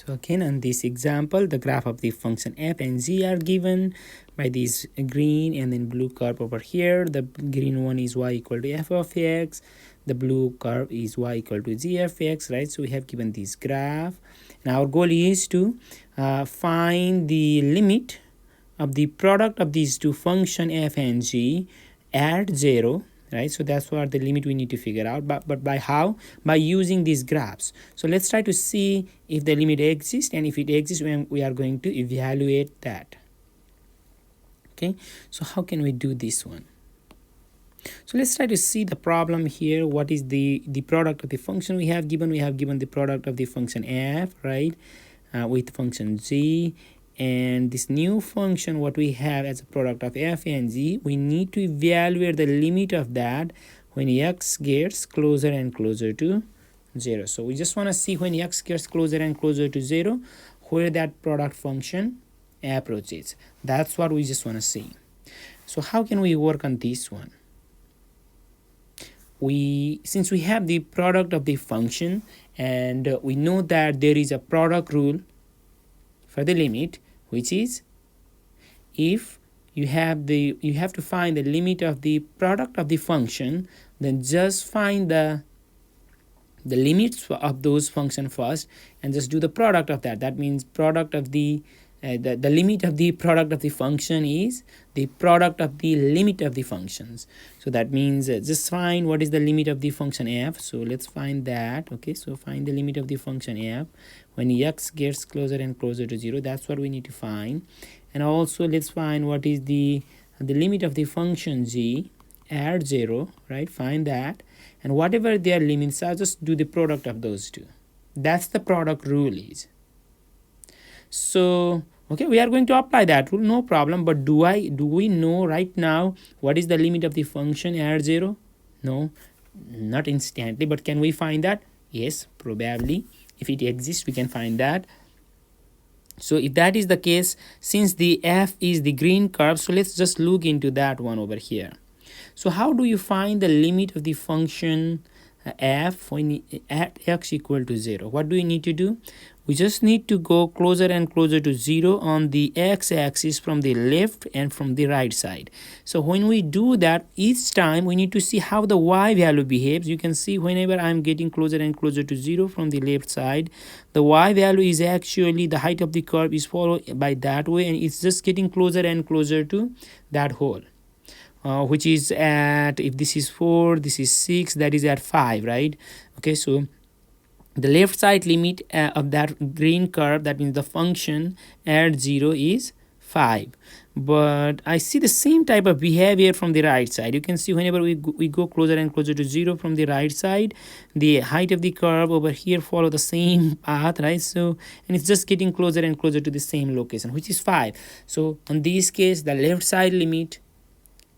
So again, on this example, the graph of the function f and g are given by this green and then blue curve over here. The green one is y equal to f of x. The blue curve is y equal to g of x, right? So we have given this graph. And our goal is to find the limit of the product of these two function f and g at 0, right? So that's what the limit we need to figure out. But by how? By using these graphs. So let's try to see if the limit exists, and if it exists, we are going to evaluate that. Okay, so how can we do this one? So let's try to see the problem here. What is the product of the function we have given? We have given the product of the function f, right, with function g. And this new function, what we have as a product of f and g, we need to evaluate the limit of that when x gets closer and closer to 0. So we just want to see when x gets closer and closer to 0, where that product function approaches. That's what we just want to see. So how can we work on this one? Since we have the product of the function, and we know that there is a product rule for the limit, which is if you have to find the limit of the product of the function, then just find the limits of those function first and just do the product of that. That means product of the limit of the product of the function is the product of the limit of the functions. So that means just find what is the limit of the function f. So let's find that. Okay, so find the limit of the function f when x gets closer and closer to 0. That's what we need to find. And also let's find what is the limit of the function g at 0, right? Find that, and whatever their limits are, just do the product of those two. That's the product rule is. So okay, we are going to apply that rule, no problem. But do we know right now what is the limit of the function at 0? No, not instantly, but can we find that? Yes, probably. If it exists, we can find that. So if that is the case, since the f is the green curve, so let's just look into that one over here. So how do you find the limit of the function f when at x equal to 0? What do we need to do? We just need to go closer and closer to 0 on the x-axis from the left and from the right side. So when we do that, each time we need to see how the y value behaves. You can see whenever I'm getting closer and closer to 0 from the left side, the y value is actually the height of the curve is followed by that way, and it's just getting closer and closer to that hole. Which is at, if this is 4, this is 6, that is at 5, right? Okay, so the left side limit of that green curve, that means the function at 0, is 5. But I see the same type of behavior from the right side. You can see whenever we go closer and closer to 0 from the right side, the height of the curve over here follow the same path, right? So, and it's just getting closer and closer to the same location, which is 5. So in this case, the left side limit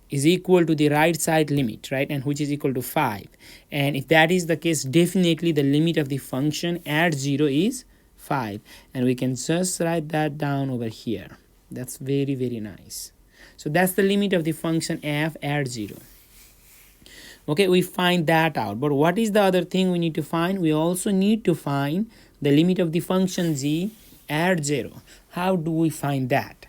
is equal to the right side limit, right, and which is equal to 5. And if that is the case, definitely the limit of the function at 0 is 5, and we can just write that down over here. That's very, very nice. So that's the limit of the function f at 0. Okay, we find that out. But what is the other thing we need to find? We also need to find the limit of the function g at 0. How do we find that?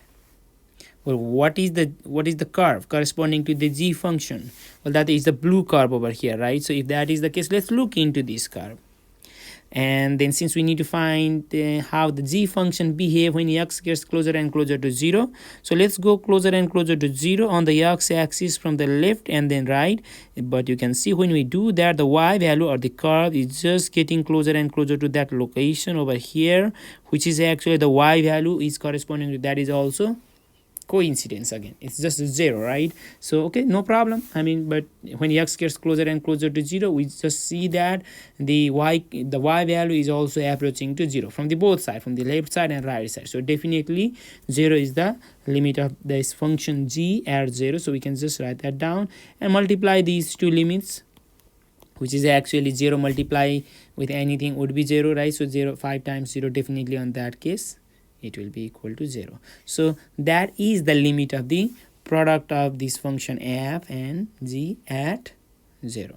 Well, what is the curve corresponding to the g function? Well, that is the blue curve over here, right? So if that is the case, let's look into this curve. And then since we need to find how the g function behave when x gets closer and closer to 0, so let's go closer and closer to 0 on the x-axis from the left and then right. But you can see when we do that, the y value or the curve is just getting closer and closer to that location over here, which is actually the y value is corresponding to that is also coincidence. Again, it's just 0, right? So okay, no problem. I mean, but when x gets closer and closer to 0, we just see that the y value is also approaching to 0 from the both side, from the left side and right side. So definitely 0 is the limit of this function g at 0. So we can just write that down and multiply these two limits, which is actually 0 multiply with anything would be 0, right? So 5 times 0, definitely on that case it will be equal to 0. So that is the limit of the product of this function f and g at 0.